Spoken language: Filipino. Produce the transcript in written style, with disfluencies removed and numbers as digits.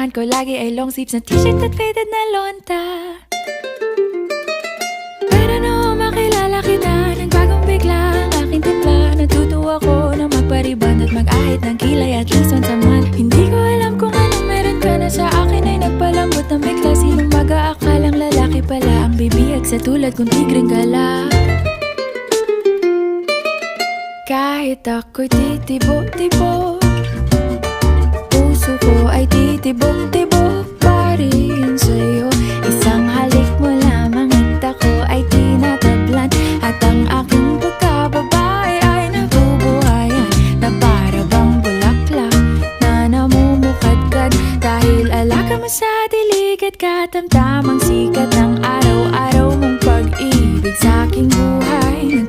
Ko lagi ay long sleeves na t-shirt at faded na lonta. Pero noong makilala kita, nagbagong bigla ang aking timpla. Natutuwa ko na magpariban at mag-ahit ng kilay at least once a month. Hindi ko alam kung anong meron ka na sa akin ay nagpalambot ng bigla. Sinong mag-aakalang lalaki pala ang bibihag sa tulad kong tigreng gala. Kahit ako'y titibo-tibo, puso ko ay titibok-tibok pa rin sa'yo. Isang halik mo lamang at ako ay tinatablan, at ang aking pagkababae ay nabubuhayan na para bang bulaklak na namumukadkad. Dahil alaga mo sa dilig at katamtamang sikat ng araw-araw mong pag-ibig sa aking buhay.